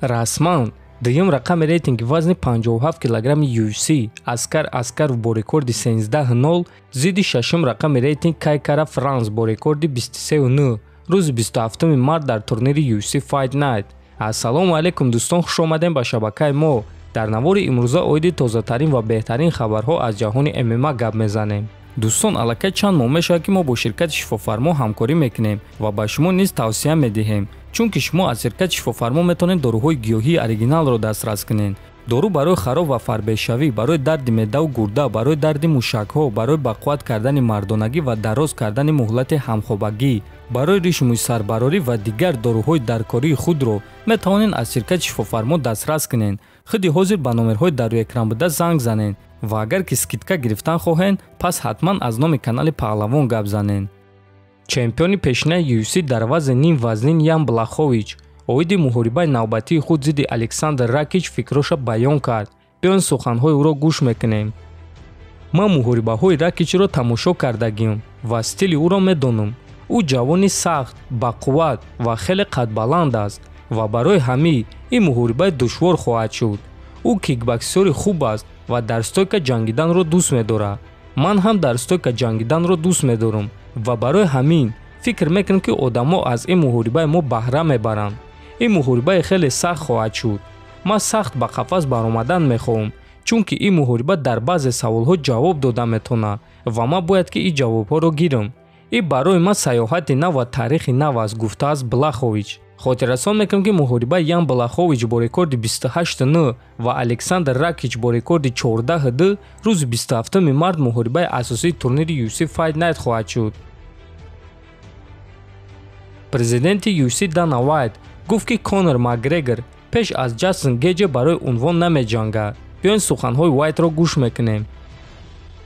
расман дуюм рақами рейтинги вазни 57 килограмми UFC Аскар Аскаров бо рекорди 13-0 зидди шашум рақами рейтинг Кай Кара Франс бо рекорди 23-9 рӯзи 27 март дар турнири UFC Fight Night. Ассалому алайкум дӯстон, хуш омадем ба шабакаи мо. дар навори имрӯза оиди тозатарин ва беҳтарин хабарҳо аз ҷаҳони ММА гап мезанем. дӯстон, аллакай чанд моҳ мешавад ки мо бо ширкати шифофармо ҳамкорӣ мекунем ва ба шумо низ тавсия медиҳем, чунки шумо аз ширкати шифофармо метавонед доруҳои гиёҳии оригиналро дастрас кунед. дору барои хароб ва фарбешавӣ, барои дарди меъдаву гурда, барои дарди мушакҳо, барои бақувват кардани мардонагӣ ва дароз кардани муҳлати ҳамхобагӣ, барои ришмуи сарбарорӣ ва дигар доруҳои даркории худро метавонед аз ширкати шифофармо дастрас кунед. худи ҳозир ба номерҳои дар рӯи экран буда занг занед ва агар ки скидка гирифтан хоҳед, пас ҳатман аз номи канали Паҳлавон гап занед. чемпиони пешинаи UFC дар вазни ним вазнин Ян Блахович оиди муҳорибаи навбатии худ зидди Александр Ракич фикроша баён кард. биён суханҳои ӯро гӯш мекунем. ман муҳорибаҳои Ракичро тамошо кардагиам ва стили ӯро медонам. ӯ ҷавони сахт, бақувват ва хеле қадбаланд аст ва барои ҳамин ин муҳорибаи душвор хоҳад шуд. ӯ кикбоксёри хуб аст ва дар стойка ҷангиданро дӯст медорад. ман ҳам дар стойка ҷангиданро дӯст медорам ва барои ҳамин фикр мекунам ки одамо аз ин муҳорибаи мо баҳра мебаранд. ин муҳорибаи хеле сахт хоҳад шуд. ман сахт ба қафас баромадан мехоҳам, чунки ин муҳориба дар баъзе саволҳо ҷавоб дода метавонад ва ман бояд ки ин ҷавобҳоро гирам. ин барои ман сайёҳати нав ва таърихи нав аст, гуфтааст Блахович. хотиррасон мекунам ки муҳорибаи Ян Блахович бо рекорди 28-9 ва Александр Ракич бо рекорди 14-2 рӯзи 27 март муҳорибаи асосии турнири UFC Fight Night хоҳад шуд. президенти UFC Дана Вайт гуфт ки Конор Макгрегор пеш аз Ҷастин Гейҷ барои унвон намеҷангад. биён суханҳои Вайтро гӯш мекунем.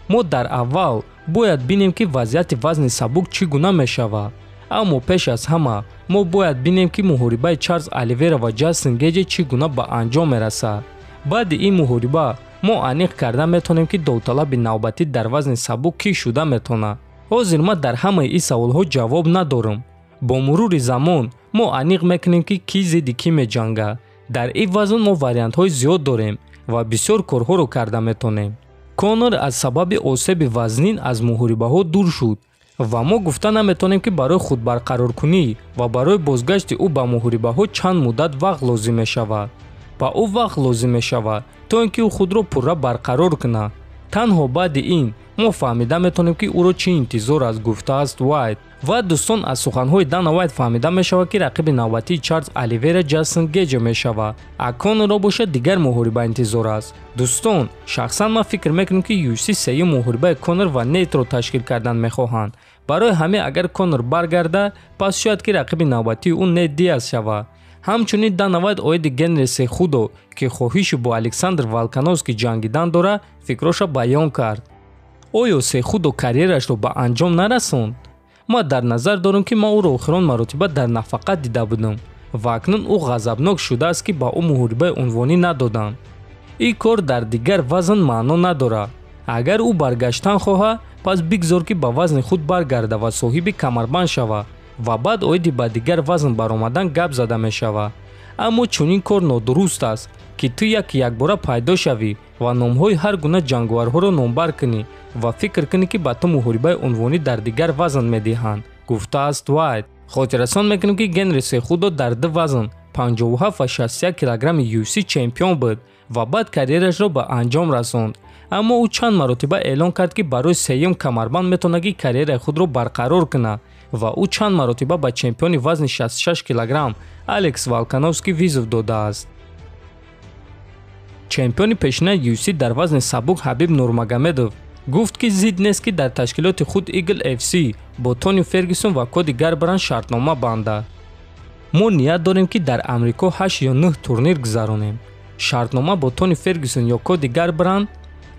мо дар аввал бояд бинем ки вазъияти вазни сабук чӣ гуна мешавад, аммо пеш аз ҳама мо бояд бинем ки муҳорибаи Чарлз Оливера ва Ҷастин Гейҷ чӣ гуна ба анҷом мерасад. баъди ин муҳориба мо аниқ карда метавонем ки довталаби навбатӣ дар вазни сабук кӣ шуда метавонад. ҳозир ман дар ҳамаи ин саволҳо ҷавоб надорам. бо мурури замон мо аниқ мекунем ки кӣ зидди кӣ меҷангад. дар ин вазн мо вариантҳои зиёд дорем ва бисёр корҳоро карда метавонем. Конор аз сабаби осеби вазнин аз муҳорибаҳо дур шуд ва мо гуфта наметавонем ки барои худбарқароркунӣ ва барои бозгашти ӯ ба муҳорибаҳо чанд муддат вақт лозим мешавад. ба ӯ вақт лозим мешавад то ин ки ӯ худро пурра барқарор кунад. танҳо баъди ин мо фаҳмида метавонем ки ӯро чӣ интизор аст, гуфтааст Вайт. ва дӯстон, аз суханҳои Дана Вайт фаҳмида мешавад ки рақиби навбатии Чарлз Оливера Ҷастин Гейҷ мешавад. аз Конорро бошад дигар муҳориба интизор аст. дӯстон, шахсан ман фикр мекунам ки UFC сеюм муҳорибаи Конор ва Нейтро ташкил кардан мехоҳанд. барои ҳамин агар Конор баргардад, пас шояд ки рақиби навбатии ӯ Нейт Диас шавад. ҳамчунин Дана Вайт оиди Генри Сехудо ки хоҳиши бо Александр Волкановский ҷангидан дорад, фикроша баён кард. оё Сехудо карьерашро ба анҷом нарасонд? ман дар назар дорам ки ман ӯро охирон маротиба дар нафақат дида будам ва акнун ӯ ғазабнок шудааст ки ба ӯ муҳорибаи унвонӣ надоданд. ин кор дар дигар вазн маъно надорад. агар ӯ баргаштан хоҳад, пас бигзор ки ба вазни худ баргарда ва соҳиби камарбанд шавад ва баъд оиди ба дигар вазн баромадан гап зада мешавад. аммо чунин кор нодуруст аст ки ту якбора пайдо шавӣ ва номҳои ҳар гуна ҷангуварҳоро номбар кунӣ ва фикр кунӣ ки ба ту муҳорибаи унвонӣ дар дигар вазн медиҳанд, гуфтааст Вайт. хотиррасон мекунем ки Генри Сехудо дар ду вазн 57 ва 61 килограмми UFC чемпион буд ва баъд карьерашро ба анҷом расонд. аммо ӯ чанд маротиба эълон кард ки барои сеюм камарбанд метавонад ки карьераи худро барқарор кунад ва ӯ чанд маротиба ба чемпиони вазни 66 килограмм Алекс Волкановский визов додааст. чемпиони пешинаи UFC дар вазни сабук Ҳабиб Нурмагомедов гуфт ки зид нест ки дар ташкилоти худ Eagle FC бо Тони Фергюсон ва Коди Гарбранд шартнома бандад. мо ният дорем ки дар амрико 8 ё 9 турнир гузаронем. шартнома бо Тони Фергюсон ё Коди Гарбранд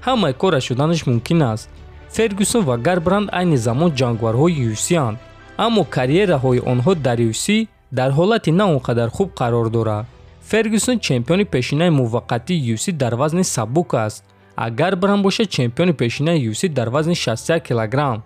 ҳамаи кора шуданаш мумкин аст. Фергюсон ва Гарбранд айни замон ҷангварҳои UFC-анд, аммо карьераҳои онҳо дар UFC дар ҳолати на он қадар хуб қарор дорад. Фергюсон чемпиони пешинаи муваққатии UFC дар вазни сабук аст. Гарбранд бошад чемпиони пешинаи UFC дар вазни 61 килограмм.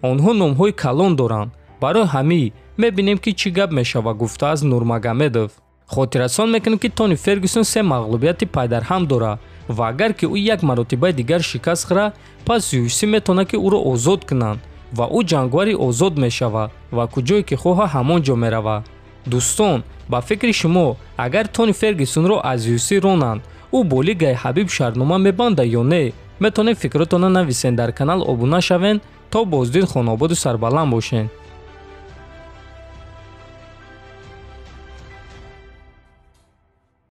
онҳо номҳои калон доранд. барои ҳамин мебинем ки чӣ гап мешавад, гуфтааст Нурмагомедов. хотиррасон мекунем ки Тони Фергюсон 3 мағлубияти пайдарҳам дорад ва агар ки ӯ як маротибаи дигар шикаст хӯрад, пас UFC метавонад ки ӯро озод кунанд ва ӯ ҷангвари озод мешавад ва куҷое ки хоҳа ҳамон ҷо меравад. дӯстон, ба фикри шумо агар Тони Фергюсонро аз UFC ронанд, ӯ бо лигаи Ҳабиб шартнома мебандад ё не? метавонед фикротонро нависен, дар канал обуна шавен то боздид хонободу сарбаланд бошен.